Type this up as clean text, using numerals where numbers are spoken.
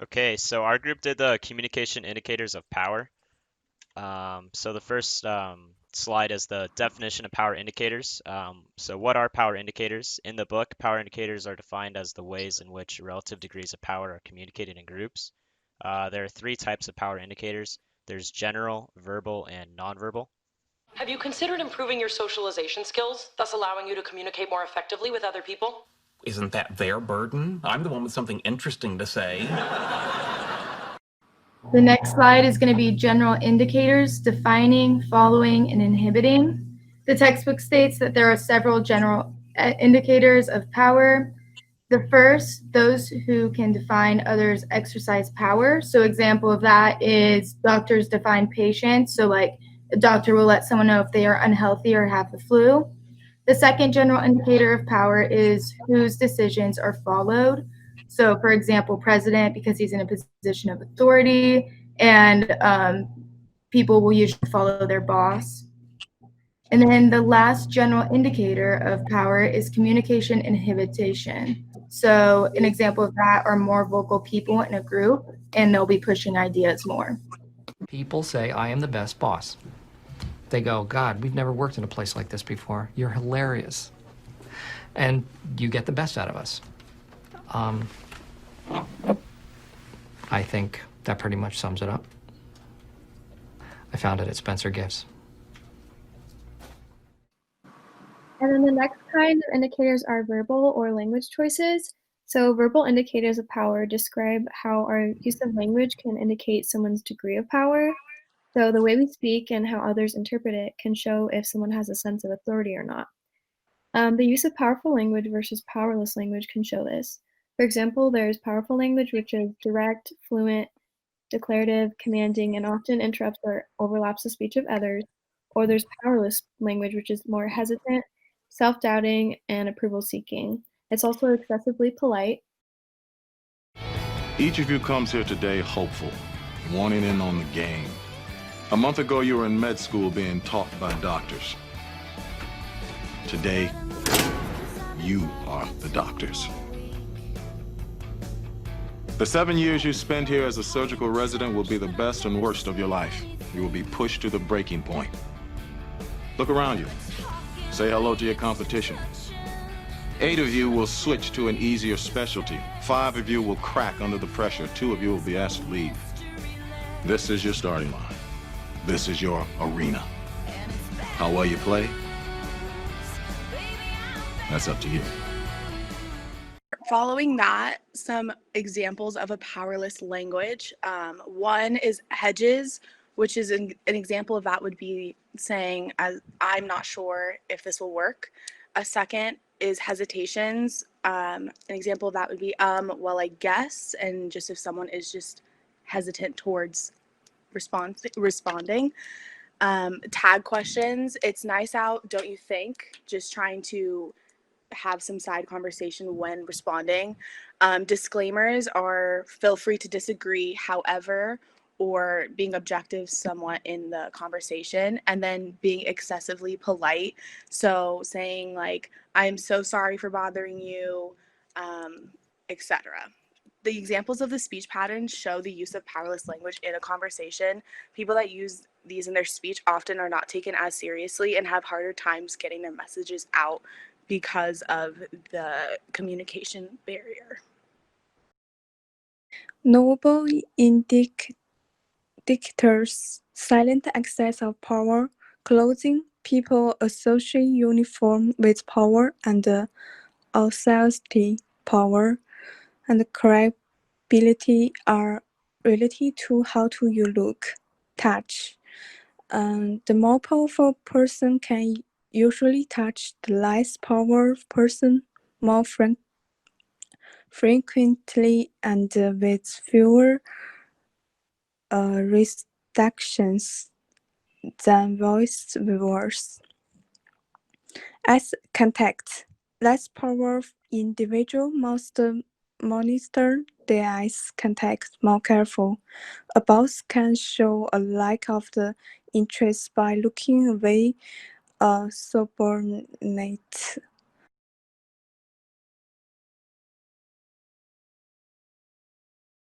Okay, so our group did the communication indicators of power. So the first slide is the definition of power indicators. So what are power indicators? In the book, power indicators are defined as the ways in which relative degrees of power are communicated in groups. There are three types of power indicators. There's general, verbal, and nonverbal. Have you considered improving your socialization skills, thus allowing you to communicate more effectively with other people? Isn't that their burden? I'm the one with something interesting to say. The next slide is going to be general indicators, defining, following, and inhibiting. The textbook states that there are several general indicators of power. The first, those who can define others exercise power. So example of that is doctors define patients. So like a doctor will let someone know if they are unhealthy or have the flu. The second general indicator of power is whose decisions are followed. So for example, president, because he's in a position of authority, and people will usually follow their boss. And then the last general indicator of power is communication inhibition. So an example of that are more vocal people in a group, and they'll be pushing ideas more. People say, I am the best boss. They go, God, we've never worked in a place like this before. You're hilarious. And you get the best out of us. I think that pretty much sums it up. I found it at Spencer Gifts. And then the next kind of indicators are verbal or language choices. So verbal indicators of power describe how our use of language can indicate someone's degree of power. So the way we speak and how others interpret it can show if someone has a sense of authority or not. The use of powerful language versus powerless language can show this. For example, there's powerful language, which is direct, fluent, declarative, commanding, and often interrupts or overlaps the speech of others. Or there's powerless language, which is more hesitant, self-doubting, and approval-seeking. It's also excessively polite. Each of you comes here today hopeful, wanting in on the game. A month ago, you were in med school being taught by doctors. Today, you are the doctors. The 7 years you spend here as a surgical resident will be the best and worst of your life. You will be pushed to the breaking point. Look around you. Say hello to your competition. 8 of you will switch to an easier specialty. 5 of you will crack under the pressure. 2 of you will be asked to leave. This is your starting line. This is your arena. How well you play, that's up to you. Following that, some examples of a powerless language. One is hedges, which is an example of that would be saying, I'm not sure if this will work. A second is hesitations. An example of that would be, well, I guess, and just if someone is just hesitant towards responding. Tag questions, it's nice out, don't you think? Just trying to have some side conversation when responding. Disclaimers are feel free to disagree, however, or being objective somewhat in the conversation, and then being excessively polite. So saying like, I'm so sorry for bothering you, etc. The examples of the speech patterns show the use of powerless language in a conversation. People that use these in their speech often are not taken as seriously and have harder times getting their messages out because of the communication barrier. Noble indicators, silent excess of power, clothing people associate uniform with power and authority, power, and credibility are related to how do you look, touch. The more powerful person can usually touch the less powerful person more frequently and with fewer restrictions than voice words. As contact, less powerful individual must monitor their eyes contact more careful. A boss can show a lack of the interest by looking away a subordinate